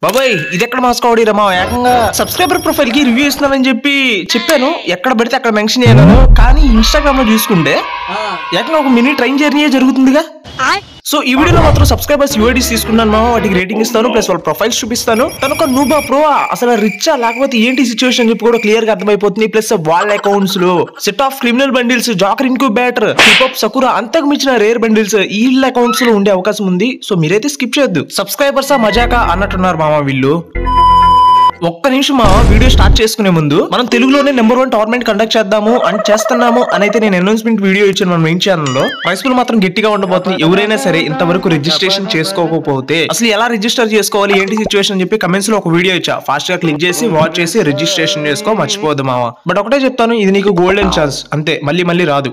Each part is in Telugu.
బాబాయ్ ఇది ఎక్కడ మాస్కోడి రమా ఏకంగా సబ్స్క్రైబర్ ప్రొఫైల్ కి రివ్యూ ఇస్తున్నానని చెప్పాను. ఎక్కడ పడితే అక్కడ మెన్షన్ చేయను. కానీ ఇన్స్టాగ్రామ్ లో చూసుకుంటే ఏకంగా ఒక మినీ ట్రైన్ జర్నీ జరుగుతుందిగా. సో ఈ వీడియోలో మాత్రం సబ్స్క్రైబర్స్ యూఐడీస్ తీసుకున్నాను. వాటికి రేటింగ్ ఇస్తాను, ప్లస్ వాళ్ళ ప్రొఫైల్స్ చూపిస్తాను. తనొక నూబా ప్రో అసలు రిచ్చా లేకపోతే ఏంటి సిచ్యువేషన్ చెప్పి కూడా క్లియర్ గా అర్థమైపోతుంది. ప్లస్ వాళ్ళ అకౌంట్స్ లో సెట్ ఆఫ్ క్రిమినల్ బండిల్స్, జాకర్ ఇంక్యుబేటర్, హిప్ సకురా అంతకు మించిన రేర్ బండిల్స్ వీళ్ళ అకౌంట్స్ లో ఉండే అవకాశం ఉంది. సో మీరైతే స్కిప్ చేయొద్దు. సబ్స్క్రైబర్సా మజాకా అన్నట్టున్నారు మామ వీళ్ళు. ఒక్క నిమిషం మా వీడియో స్టార్ట్ చేసుకునే ముందు మనం తెలుగులోనే నెంబర్ 1 టోర్నమెంట్ కండక్ట్ చేద్దాము అని చేస్తున్నాము అని అయితే నేను అనౌన్స్మెంట్ వీడియో ఇచ్చాను మన మెయిన్ ఛానల్లో. ప్రైస్ఫుల్ మాత్రం గట్టిగా ఉండబోతుంది. ఎవరైనా సరే ఇంతవరకు రిజిస్ట్రేషన్ చేసుకోకపోతే అసలు ఎలా రిజిస్టర్ చేసుకోవాలి ఏంటి సిచ్యువేషన్ అని చెప్పి కమెంట్స్ లో ఒక వీడియో ఇచ్చా. ఫాస్ట్ గా క్లిక్ చేసి వాచ్ చేసి రిజిస్ట్రేషన్ చేసుకో, మర్చిపోదు మావా. బట్ ఒకటే చెప్తాను, ఇది నీకు గోల్డెన్ ఛాన్స్ అంతే, మళ్ళీ రాదు.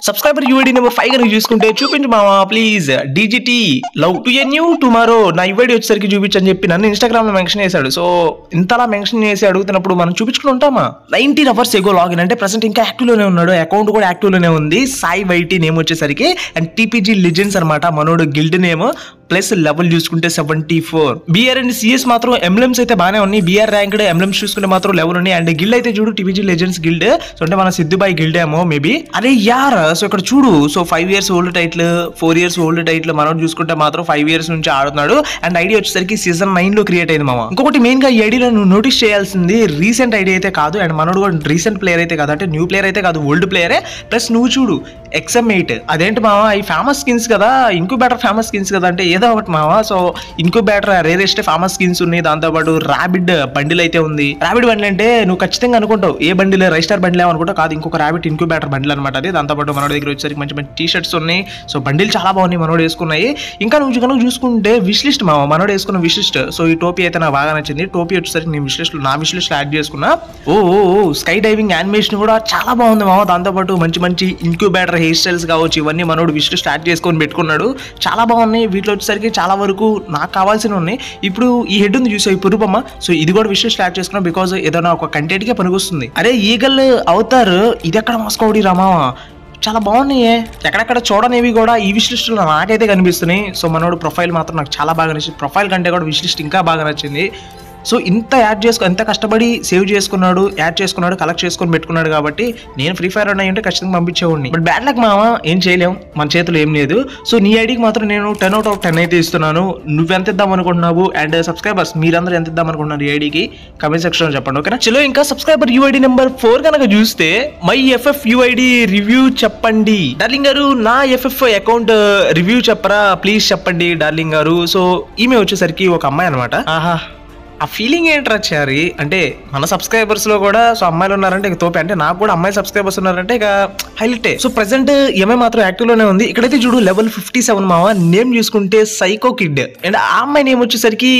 సబ్స్క్రైబర్ యూఐడి నెంబర్ 5 కనుక చూసుకుంటే చూపించు మావా please. DGT love to a new tomorrow నా యూఐడి వచ్చేసరికి చూపించని చెప్పి నన్ను ఇన్స్టాగ్రామ్ లో మెన్షన్ చేశాడు. సో ఇంతలా మెన్షన్ చేసి అడుగుతున్నప్పుడు మనం చూపించుకుని ఉంటామా? 19 hours ఎగో లాగిన్ అంటే ప్రెసెంట్ ఇంకా యాక్టివ్ లోనే ఉన్నాడు. అకౌంట్ కూడా యాక్టివ్ లోనే ఉంది. సాయి వైటీ నేమ్ వచ్చేసరికి అండ్ టీపీజీ లెజెండ్స్ అనమాట మనోడు గిల్డ్ నేమ్. ప్లస్ లెవెల్ చూసుకుంటే 74. బిఆర్ అండ్ సిఎస్ మాత్రం ఎంబ్లమ్స్ అయితే బాగానే ఉన్నాయి. బిఆర్ ర్యాంక్డ్ ఎంబ్లమ్స్ చూసుకుంటే మాత్రం లెవెల్ ఉన్నాయి. అండ్ గిల్డ్ అయితే చూడు టీపీజీ లెజెండ్స్ గిల్డ్. సో అంటే మన సిద్ధుబాయి గిల్డ్ ఏమో మేబీ. అరే యార్ సో ఇక్కడ చూడు. So 5 years old title, 4 years old title మనోడు చూసుకుంటే మాత్రం 5 years నుంచి ఆడుతున్నాడు. అండ్ ఐడి వచ్చేసరికి సీజన్ 9 లో క్రియేట్ అయింది మామ. ఇంకొకటి మెయిన్ గా ఈ ఐడిలో నువ్వు నోటీస్ చేయాల్సింది రీసెంట్ ఐడి అయితే కాదు. అండ్ మనోడు కూడా రీసెంట్ ప్లేయర్ అయితే కాదు, అంటే న్యూ ప్లేయర్ అయితే కాదు, ఓల్డ్ ప్లేయరే. ప్లస్ నువ్వు చూడు XM8 అదేంటి మామ, ఈ ఫేమస్ స్కిన్స్ కదా, ఇంక్యుబేటర్ ఫేమస్ స్కిన్స్ కదా అంటే ఏదో ఒకటి మామ. So incubator rarest famous skins ఉన్నాయి. దాంతోపాటు ర్యాబిడ్ బండిల్ అయితే ఉంది. ర్యాబిడ్ బండిల్ అంటే నువ్వు ఖచ్చితంగా అనుకుంటావు ఏ బండిల్, రైస్టార్ బండిల్ అనుకుంటావు, కాదు ఇంకొక ర్యాబిడ్ ఇంక్యుబేటర్ బండిల్ అనమాట అది. దాంతోపాటు మనోడి దగ్గర వచ్చేసరికి మంచి మంచి టీ షర్ట్స్ ఉన్నాయి. సో బండిల్ చాలా బాగున్నాయి మనోడు వేసుకున్నాయి. ఇంకా నువ్వు కనుక చూసుకుంటే విష్ లిస్ట్ మామ, మనోడు వేసుకున్న విష్ లిస్ట్. సో ఈ టోపీ అయితే నాకు బాగా నచ్చింది. టోపీ వచ్చేసరికి నేను నా విష్ లిస్ట్ యాడ్ చేసుకున్నా. ఓ స్కై డైవింగ్ యానిమేషన్ కూడా చాలా బాగుంది మామ. దాంతోపాటు మంచి ఇంక్యుబేటర్ హెయిర్ స్టైల్స్ కావచ్చు, ఇవన్నీ మనోడు విష్ లిస్ట్ యాడ్ చేసుకొని పెట్టుకున్నాడు. చాలా బాగున్నాయి. వీటిలో వచ్చేసరికి చాలా వరకు నాకు కావాల్సినవి ఉన్నాయి. ఇప్పుడు ఈ హెడ్ ఉంది చూసా, ఈ పురుపమ్మ. సో ఇది కూడా విష్ లిస్ట్ యాడ్ చేసుకున్నా బికాజ్ ఏదైనా ఒక కంటెంట్ కే పనికొస్తుంది. అరే ఈగల్ అవుతారు ఇది ఎక్కడ మాస్కోడి రామా, చాలా బాగున్నాయి. ఎక్కడెక్కడ చూడనివి కూడా ఈ విష్ లిస్ట్ లో నాకైతే కనిపిస్తున్నాయి. సో మనోడు ప్రొఫైల్ మాత్రం నాకు చాలా బాగా నచ్చింది. ప్రొఫైల్ కంటే కూడా విష్ లిస్ట్ ఇంకా బాగా నచ్చింది. సో ఇంత ఎంత కష్టపడి సేవ్ చేసుకున్నాడు, యాడ్ చేసుకున్నాడు, కలెక్ట్ చేసుకొని పెట్టుకున్నాడు కాబట్టి నేను ఫ్రీ ఫైర్ అన్న అంటే ఖచ్చితంగా పంపించేవాడిని. బట్ బ్యాడ్ లక్ మామ, ఏం చేయలేం, మన చేతులు ఏం లేదు. సో నీ ఐడికి మాత్రం నేను 10 out of 10 అయితే ఇస్తున్నాను. నువ్వెంత ఇద్దాం అనుకుంటున్నావు అండ్ సబ్స్క్రైబర్స్ మీరందరూ ఎంత ఇద్దాం అనుకుంటున్నారు ఈ ఐడికి కమెంట్ సెక్షన్ లో చెప్పండి, ఓకేనా? చలో ఇంకా సబ్స్క్రైబర్ యూఐడి నెంబర్ 4 కనుక చూస్తే మై ఎఫ్ఎఫ్ యూఐడి రివ్యూ చెప్పండి డార్లింగ్ గారు. నా ఎఫ్ఎఫ్ అకౌంట్ రివ్యూ చెప్పరా ప్లీజ్ చెప్పండి డార్లింగ్ గారు. సో ఈమె వచ్చేసరికి ఒక అమ్మాయి అనమాట. ఆహా ఆ ఫీలింగ్ ఏంట్రా చారి అంటే మన సబ్స్క్రైబర్స్ లో కూడా సో అమ్మాయిలు ఉన్నారంటే ఇక తోపే. అంటే నాకు కూడా అమ్మాయి సబ్స్క్రైబర్స్ ఉన్నారంటే ఇక హైలైటే. సో ప్రెసెంట్ ఏమై మాత్రం యాక్టివ్ లోనే ఉంది. ఇక్కడైతే చూడు లెవెల్ 57 మావా. నేమ్ చూసుకుంటే సైకో కిడ్. అండ్ ఆ అమ్మాయి నేమ్ వచ్చేసరికి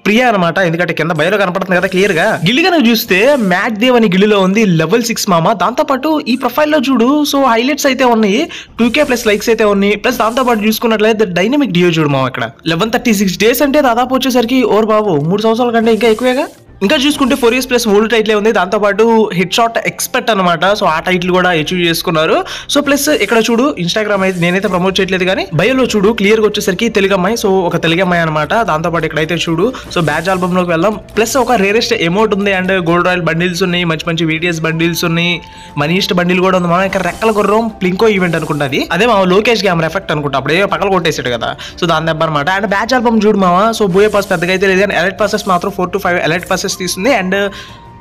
ప్రియా అనమాట. ఎందుకంటే కింద బయలు కనపడుతుంది కదా క్లియర్ గా. గిల్లి కనుక చూస్తే మ్యాట్ దేవ్ అని గిల్లిలో ఉంది లెవెల్ 6 మామ. దాంతో పాటు ఈ ప్రొఫైల్ లో చూడు సో హైలైట్స్ అయితే ఉన్నాయి, 2K ప్లస్ లైక్స్ అయితే ఉన్నాయి. ప్లస్ దాంతో పాటు చూసుకున్నట్లయితే డైనమిక్ డియో చూడు మామ. ఇక్కడ 1136 days అంటే దాదాపు వచ్చేసరికి ఓర్ బాబు 3 సంవత్సరాల కంటే ఇంకా ఎక్కువేగా. ఇంకా చూసుకుంటే 4 years ప్లస్ ఓల్డ్ టైటిల్ ఉంది. దాంతోపాటు హెడ్ షాట్ ఎక్స్పర్ట్ అనమాట. సో ఆ టైటిల్ కూడా అచీవ్ చేసుకున్నారు. సో ప్లస్ ఇక్కడ చూడు ఇన్స్టాగ్రామ్ అయితే నేనైతే ప్రమోట్ చేయట్లేదు కానీ బయోలో చూడు క్లియర్ గా వచ్చేసరికి తెలుగు అమ్మాయి. సో ఒక తెలుగు అమ్మాయి అనమాట. దాంతోపాటు ఇక్కడైతే చూడు సో బ్యాచ్ ఆల్బమ్ లోకి వెళ్దాం. ప్లస్ ఒక రేరెస్ట్ ఎమోట్ ఉంది అండ్ గోల్డ్ రాయల్ బండిల్స్ ఉన్నాయి, మంచి VTS బండిల్స్ ఉన్నాయి, మనీస్ట్ బండిల్ కూడా ఉంది. మనం ఇక్కడ రెక్కల గుర్రం ప్లింకో ఈవెంట్ అనుకుంటుంది. అదే మా లోకేష్ కెమెరా ఎఫెక్ట్ అనుకుంటా, అప్పుడే పక్కన కొట్టేసాడు కదా. సో దాని దెబ్బ అనమాట. అండ్ బ్యాచ్ ఆల్బమ్ చూడు మావా. సో బోయే పాస్ పెద్దగా అయితే లేదు కానీ ఎలైట్ పాసెస్ మాత్రం 4 to 5 ఎలైట్ పాసెస్ తీస్తుంది. అండ్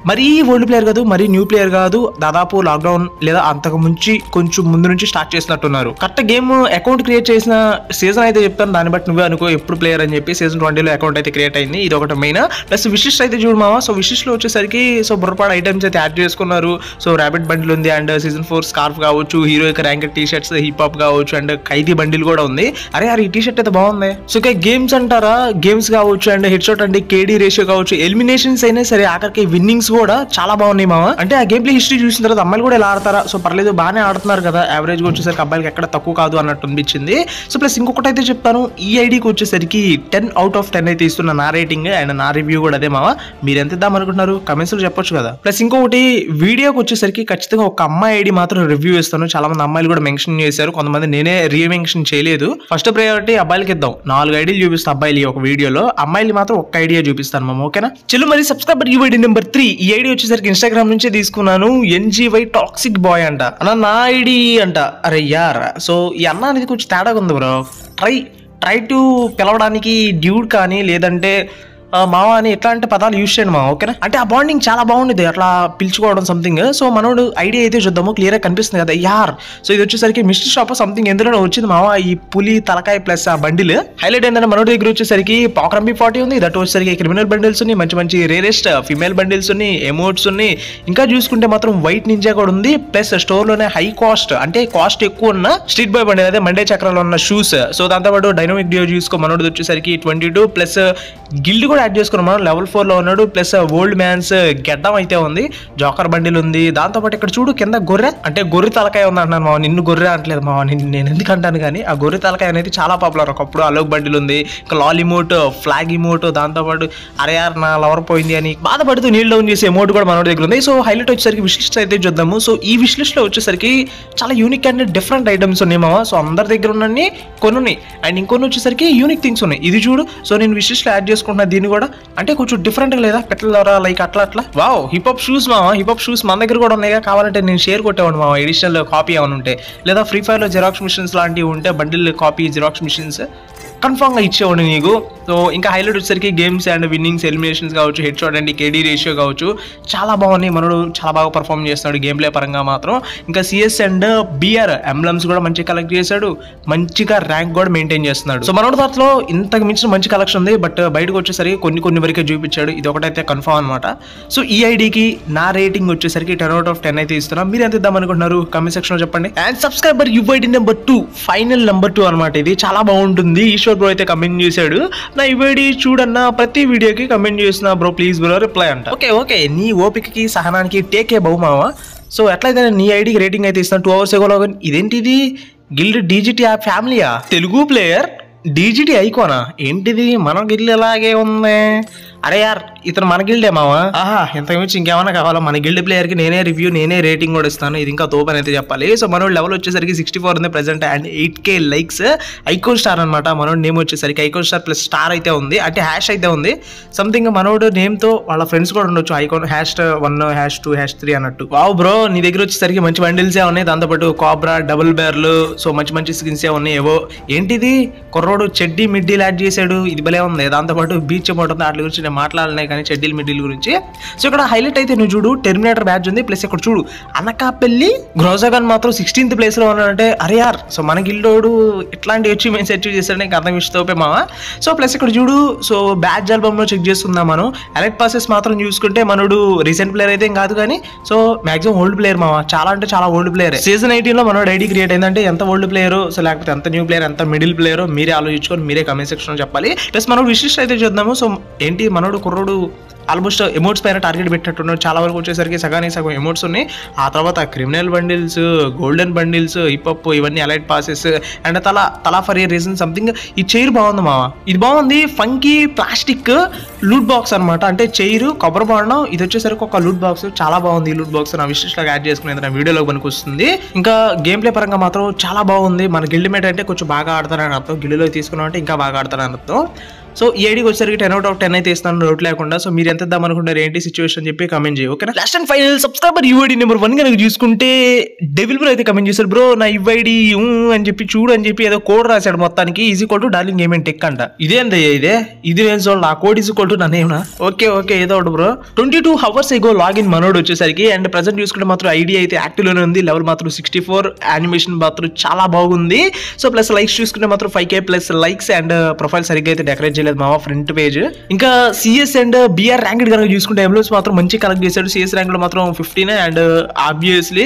మరీ ఓల్డ్ ప్లేయర్ కాదు, మరీ న్యూ ప్లేయర్ కాదు, దాదాపు లాక్డౌన్ లేదా అంతకు ముంచి కొంచెం ముందు నుంచి స్టార్ట్ చేసినట్టున్నారు. కరెక్ట్ గేమ్ అకౌంట్ క్రియేట్ చేసిన సీజన్ అయితే చెప్తాను, దాన్ని బట్టి నువ్వే అనుకో ఎప్పుడు ప్లేయర్ అని చెప్పి. సీజన్ 20లో అకౌంట్ అయితే క్రియేట్ అయింది, ఇది ఒకటి మెయిన్. ప్లస్ విషిస్ట్ అయితే చూడు మావా. సో విషిస్ట్ లో వచ్చేసరికి సో బుర్రపాడు ఐటమ్స్ అయితే యాడ్ చేసుకున్నారు. సో ర్యాబిట్ బండిల్ ఉంది అండ్ సీజన్ 4 స్కార్ఫ్ కావచ్చు, heroic rank T shirts, hip hop కావచ్చు అండ్ ఖైదీ బండిల్ కూడా ఉంది. అరే ఈ టీ షర్ట్ అయితే బాగుంది. సో ఇక గేమ్స్ అంటారా, గేమ్స్ కావచ్చు అండ్ హెడ్ షాట్ అంటే KD రేషియో కావచ్చు, ఎలిమినేషన్స్ అయినా సరే ఆఖరికి విన్నింగ్స్ కూడా చాలా బాగున్నాయి మామ. అంటే ఆ గేమ్ ప్లే హిస్టరీ చూసిన తర్వాత అమ్మాయిలు కూడా ఇలా ఆడతారా, సో పర్లేదు బాగానే ఆడుతున్నారు కదా, యావరేజ్ గా వచ్చేసరికి అబ్బాయిలకి ఎక్కడ తక్కువ కాదు అన్నట్టు అనిపించింది. సో ప్లస్ ఇంకొకటి అయితే చెప్తాను, ఈ ఐడికి వచ్చేసరికి 10/10 అయితే ఇస్తున్నా నా రేటింగ్ అండ్ నా రివ్యూ కూడా అదే మామ. మీరు ఎంత ఇద్దాం అనుకుంటున్నారు కమెంట్స్ లో చెప్పొచ్చు కదా. ప్లస్ ఇంకొకటి వీడియోకి వచ్చేసరికి ఖచ్చితంగా ఒక అమ్మాయి ఐడి మాత్రం రివ్యూ ఇస్తాను. చాలా మంది అమ్మాయిలు కూడా మెన్షన్ చేశారు, కొంతమంది నేనే మెన్షన్ చేయలేదు. ఫస్ట్ ప్రయారిటీ అబ్బాయిలకి ఇద్దాం, 4 ఐడీలు చూపిస్తా అబ్బాయిలు ఒక వీడియోలో, అమ్మాయిలు మాత్రం ఒక్క ఐడియా చూపిస్తాను మామ. ఓకేనా చెల్లు. మరి సబ్స్క్రైబర్ యూఐడి నెంబర్ 3. ఈ ఐడి వచ్చేసరికి ఇన్స్టాగ్రామ్ నుంచే తీసుకున్నాను. NGY టాక్సిక్ బాయ్ అంట అన్న నా ఐడి అంట. అరే యార్, సో ఈ అన్న అనేది కొంచెం తేడాగా ఉంది బ్రో. ట్రై టు పిలవడానికి డ్యూడ్ కానీ లేదంటే మావా అని ఎట్లాంటి పదాలు యూజ్ చేయండి మా. ఓకేనా, అంటే ఆ బాండింగ్ చాలా బాగుండేది అట్లా పిలుచుకోవడం సంథింగ్. సో మనోడు ఐడియా అయితే చూద్దాము, క్లియర్ గా కనిపిస్తుంది కదా యార్. సో ఇది వచ్చేసరికి మిస్టర్ షాప్ సంథింగ్ ఎందులో వచ్చింది మావా, ఈ పులి తలకాయ ప్లస్ ఆ బండిల్. హైలైట్ ఏంటంటే మనోడి దగ్గర వచ్చేసరికి పాకర్ MB40 ఉంది, దట్ వచ్చేసరికి క్రిమినల్ బండిల్స్ ఉన్నాయి, మంచి మంచి రేరెస్ట్ ఫిమేల్ బండిల్స్ ఉన్నాయి, ఎమోట్స్ ఉన్నాయి. ఇంకా చూసుకుంటే మాత్రం వైట్ నింజా కూడా ఉంది. ప్లస్ స్టోర్ లోనే హై కాస్ట్ అంటే కాస్ట్ ఎక్కువ ఉన్న స్ట్రీట్ బాయ్ బండి అదే మండే చక్రాలు ఉన్న షూస్. సో దాంతోపాటు డైనమిక్ డియో చూసుకో మనోడి వచ్చేసరికి 22 ప్లస్ గిల్డ్ కూడా యాడ్ చేసుకున్నాం మనం. లెవెల్ 4 లో ఉన్నాడు. ప్లస్ ఓల్డ్ మ్యాన్స్ గెడ్డం అయితే ఉంది, జోకర్ బండిల్ ఉంది. దాంతోపాటు ఇక్కడ చూడు కింద గొర్రె, అంటే గొర్రె తలకాయ ఉంది అంటున్నాను మావ, నిన్ను గొర్రె అంటలేదు మావ, నేను ఎందుకు అంటాను కానీ ఆ గొర్రె తలకాయ అనేది చాలా పాపులర్. ఒకప్పుడు అలోక్ బండిల్ ఉంది, ఇంకా లాల్ ఇమోట్, ఫ్లాగ్ ఇమోట్, దాంతోపాటు అరే యార్ నా లవర్ పోయింది అని బాధపడుతూ నీళ్ళు డౌన్ చేసే ఎమోట్ కూడా మనోడి దగ్గర ఉంది. సో హైలైట్ వచ్చేసరికి విష్ లిస్ట్ అయితే చూద్దాము. సో ఈ విష్ లిస్ట్ లో వచ్చేసరికి చాలా యూనిక్ అండ్ డిఫరెంట్ ఐటమ్స్ ఉన్నాయి మావ. సో అందరి దగ్గర ఉన్నన్ని కొన్ని ఉన్నాయి అండ్ ఇంకొన్ని వచ్చేసరికి యూనిక్ థింగ్స్ ఉన్నాయి. ఇది చూడు, సో నేను విష్ లిస్ట్ లో యాడ్ చేసుకుంటున్నా దీన్ని కూడా, అంటే కొంచెం డిఫరెంట్ గా లేదా పెట్టల ద్వారా లైక్ అట్లా వావ్. హిప్ హాప్ షూస్ మావా, హిప్ హాప్ షూస్ మన దగ్గర కూడా ఉన్నాయి, కావాలంటే నేను షేర్ కొట్టేవాడు మావా ఎడిషనల్ కాపీ ఏమైనా ఉంటే, లేదా ఫ్రీ ఫైర్ లో జిరాక్స్ మిషన్స్ లాంటివి ఉంటే bundle copy xerox machines confirm గా ఇచ్చేవాడు నీకు. సో ఇంకా హైలైట్ వచ్చేసరికి గేమ్స్ అండ్ విన్నింగ్స్, ఎలిమినేషన్స్ కావచ్చు, head shot and KD ratio కావచ్చు చాలా బాగున్నాయి. మనోడు చాలా బాగా పర్ఫామ్ చేస్తున్నాడు గేమ్ ప్లే పరంగా మాత్రం. ఇంకా CS అండ్ BR ఎంబ్లమ్స్ కూడా మంచిగా కలెక్ట్ చేశాడు, మంచిగా ర్యాంక్ కూడా మెయింటైన్ చేస్తున్నాడు. సో మనోడు దాంట్లో ఇంతకు మించిన మంచి కలెక్షన్ ఉంది, బట్ బయటకు వచ్చేసరికి కొన్ని వరకే చూపించాడు. ఇది ఒకటైతే కన్ఫామ్ అనమాట. సో ఈ ఐడికి నా రేటింగ్ వచ్చేసరికి 10/10 అయితే ఇస్తున్నాం. మీరు ఎంత ఇద్దాం అనుకుంటున్నారు కమెంట్ సెక్షన్ లో చెప్పండి. And subscriber UID number 2, final number 2 అనమాట. ఇది చాలా బాగుంటుంది. ఈశ్వర్ బ్రో అయితే కమెంట్ చేశాడు, నా UID చూడన్నా ప్రతి వీడియోకి కమెంట్ చేసిన బ్రో ప్లీజ్ బ్రో రిప్లై అంట. ఓకే నీ ఓపికకి సహనానికి టేకే బహు మావా. సో ఎట్లయితే నీ ఐడికి రేటింగ్ అయితే ఇస్తాను. 2 hours ago లాగిన్. ఇదేంటిది గిల్డ్ DGT ఫ్యామిలీయా, తెలుగు ప్లేయర్ DGT ఐకోనా ఏంటిది, మన గిల్డ్ ఎలాగే ఉంది. అరే యార్ ఇతను మన గిల్డే మావా. ఆహా ఇంతకు మించి ఇంకేమైనా కావాలా, మన గిల్డ్ ప్లేయర్ కి నేనే రివ్యూ నేనే రేటింగ్ కూడా ఇస్తాను. ఇది ఇంకా తోపని అయితే చెప్పాలి. సో మనోడు లెవెల్ వచ్చేసరికి 64 ఉంది present and 8K likes. Icon star అనమాట మనోడు నేమ్ వచ్చేసరికి, ఐకోన్ స్టార్ ప్లస్ స్టార్ అయితే ఉంది, అంటే హ్యాష్ అయితే ఉంది సంథింగ్. మనోడు నేమ్ తో వాళ్ళ ఫ్రెండ్స్ కూడా ఉండొచ్చు, ఐకోన్ #1 #2 #3 అన్నట్టు. వావ్ బ్రో నీ దగ్గర వచ్చేసరికి మంచి బండిల్సే ఉన్నాయి, దాంతోపాటు కాబ్రా డబుల్ బేర్లు, సో మంచి స్కిన్స్ ఉన్నాయి. ఏవో ఏంటిది కుర్రోడు చెడ్డీ మిడ్డీలు యాడ్ చేశాడు, ఇది భలే ఉంది. దాంతోపాటు బీచ్ అమౌంట్ ఉంది, వాటి గురించి నేను మాట్లాడలేను కానీ చెడ్డీలు మిడ్డీల గురించి. సో ఇక్కడ హైలైట్ అయితే నువ్వు చూడు టెర్మినేటర్ బ్యాడ్జ్ ఉంది, ప్లస్ ఇక్కడ చూడు అనకాపల్లి గ్రోజాగన్ మాత్రం 16th ప్లేస్ లో ఉన్నాడంటే అరే యార్. సో మన గిల్డోడు ఇట్లాంటి అచీవ్మెంట్స్ అచీవ్ చేశాడు, నీకు అర్థం ఇష్టమే మావా. సో ప్లస్ ఇక్కడ చూడు, సో బ్యాడ్జ్ ఆల్బమ్ లో చెక్ చేస్తున్నాం మనం. ఎలైట్ పాసెస్ మాత్రం చూసుకుంటే మనోడు రీసెంట్ ప్లేయర్ అయితే ఏం కాదు కానీ, సో మాక్సిమం ఓల్డ్ ప్లేయర్ మావా, చాలా అంటే చాలా ఓల్డ్ ప్లేయర్. సీజన్ 18 లో మనోడు ఐడి క్రియేట్ అయిందంటే ఎంత ఓల్డ్ ప్లేయర్, సో లేకపోతే ఎంత న్యూ ప్లేయర్, ఎంత మిడిల్ ప్లేయర్ మీరే ఆలోచించుకొని మీరే కమెంట్ సెక్షన్ లో చెప్పాలి. ప్లస్ మనోడు విశిష్ట అయితే చూద్దాము. సో ఏంటి మనోడు కుర్రోడు ఆల్మోస్ట్ ఎమోట్స్ పైన టార్గెట్ పెట్టినట్టున్నాడు. చాలా వరకు వచ్చేసరికి సగానికి సగం ఎమోట్స్ ఉన్నాయి. ఆ తర్వాత criminal bundles, golden bundles, hip ఇవన్నీ అలైట్ పాసెస్ అండ్ తలా ఫర్ ఏ రీజన్ సంథింగ్. ఈ చైర్ బాగుంది మావా, ఇది బాగుంది. ఫంకీ ప్లాస్టిక్ లూట్ బాక్స్ అనమాట, అంటే చైర్ కొబ్బరి బాండం. ఇది వచ్చేసరికి ఒక లూట్ బాక్స్, చాలా బాగుంది ఈ లూట్ బాక్స్. నా విశేషంగా యాడ్ చేసుకునేది నా వీడియోలో పనికి వస్తుంది. ఇంకా గేమ్ ప్లే పరంగా మాత్రం చాలా బాగుంది. మన గిల్డ్ మేట్ అంటే కొంచెం బాగా ఆడతారని అర్థం, గిల్డ్లో తీసుకున్నాం అంటే ఇంకా బాగా ఆడతారని అర్థం. సో ఈ ఐడికి వచ్చేసరికి 10/10 అయితే ఇస్తాను డౌట్ లేకుండా. సో మీరు ఎంత ఇద్దాం అనుకుంటారు ఏంటి సిచ్యువేషన్ చెప్పి కమెంట్ చేయి. ఓకేనా. Last and final subscriber UID number 1 కనుక చూసుకుంటే డెవిల్ బ్రో అయితే కమెంట్ చేశారు, బ్రో నా UID అని చెప్పి చూడు అని చెప్పి ఏదో కోడ్ రాశాడు మొత్తానికి, = డార్లింగ్ గేమ్ అండ్ టెక్ అంట. ఇదేందయ్యా ఇది నేను చూడాలి, ఆ కోడ్ = నా నేమ్. ఓకే ఏదో ఒకటి బ్రో. 22 hours ago లాగిన్ మనోడు వచ్చేసరికి. అండ్ ప్రెసెంట్ చూసుకుంటే మాత్రం ఐడి అయితే యాక్టివ్ లోనే ఉంది, లెవెల్ మాత్రం 64, యానిమేషన్ మాత్రం చాలా బాగుంది. సో ప్లస్ లైక్స్ చూసుకుంటే మాత్రం 5K plus likes and profile సరిగ్గా అయితే డెకరేట్ చేయలేదు మావా ఫ్రంట్ పేజ్. ఇంకా CS అండ్ BR ర్యాంక్ కనుక చూసుకుంటే ఎంబ్లమ్స్ మాత్రం మంచి కలెక్ట్ చేశాడు. CS ర్యాంక్ లో మాత్రం 15 అండ్ ఆబ్వియస్లీ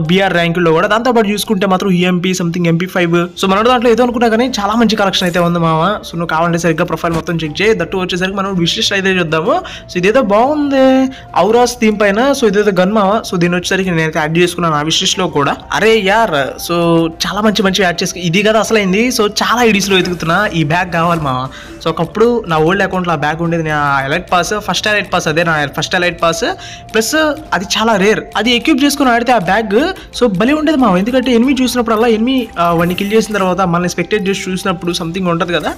బిఆర్ ర్యాంకుల్లో కూడా. దాంతోపాటు చూసుకుంటే మాత్రం ఈఎంపీ సంథింగ్ MP5. సో మన దాంట్లో ఏదో అనుకున్నా కానీ చాలా మంచి కలెక్షన్ అయితే ఉంది మామ. సో నువ్వు కావాలంటే సరిగ్గా ప్రొఫైల్ మొత్తం చెక్ చేయి. దట్టు వచ్చేసరికి మనం విశ్లిస్ట్ అయితే చూద్దాము. సో ఇదేదో బాగుంది ఔరాస్ థీమ్ పైన. సో ఇదేదో గన్ మామ. సో దీని వచ్చేసరికి నేనైతే యాడ్ చేసుకున్నాను ఆ విశ్లిస్ట్ లో కూడా. అరే యార్ సో చాలా మంచి యాడ్ చేసుకు ఇది కదా అసలైంది. సో చాలా ఐడీస్ లో వెతుకుతున్నా ఈ బ్యాగ్ కావాలి మామ. సో ఒకప్పుడు నా ఓల్డ్ అకౌంట్లో ఆ బ్యాగ్ ఉండేది. నా elite pass first elite pass అదే నా ఫస్ట్ ఎలైట్ పాస్. ప్లస్ అది చాలా రేర్. అది ఎక్విప్ చేసుకుని ఆడితే ఆ బ్యాగ్ సో భలే ఉండేది మామ. ఎందుకంటే ఎనిమి చూసినప్పుడల్లా ఎనిమి వాడిని కిల్ చేసిన తర్వాత మనల్ని స్పెక్టేట్ చేసి చూసినప్పుడు సంథింగ్ ఉంటుంది కదా,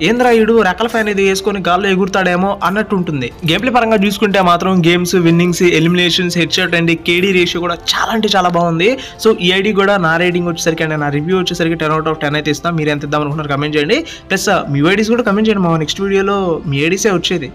ఏంద్రా ఈడు రెక్కల ఫ్యాన్ ఇది వేసుకొని గాల్లో ఎగురుతాడేమో అన్నట్టు ఉంటుంది. గేమ్ ప్లే పరంగా చూసుకుంటే మాత్రం games winnings eliminations head shot and KD ratio కూడా చాలా అంటే చాలా బాగుంది. సో ఈ ఐడి కూడా నా రేటింగ్ వచ్చేసరికి అండ్ నా రివ్యూ వచ్చేసరికి 10/10 అయితే ఇస్తాను. మీరు ఎంత ఇద్దాం అనుకుంటున్నారు కమెంట్ చేయండి. ప్లస్ మీ ఐడీస్ కూడా కమెంట్ చేయండి మా నెక్స్ట్ వీడియోలో మీ ఐడీసే వచ్చేది.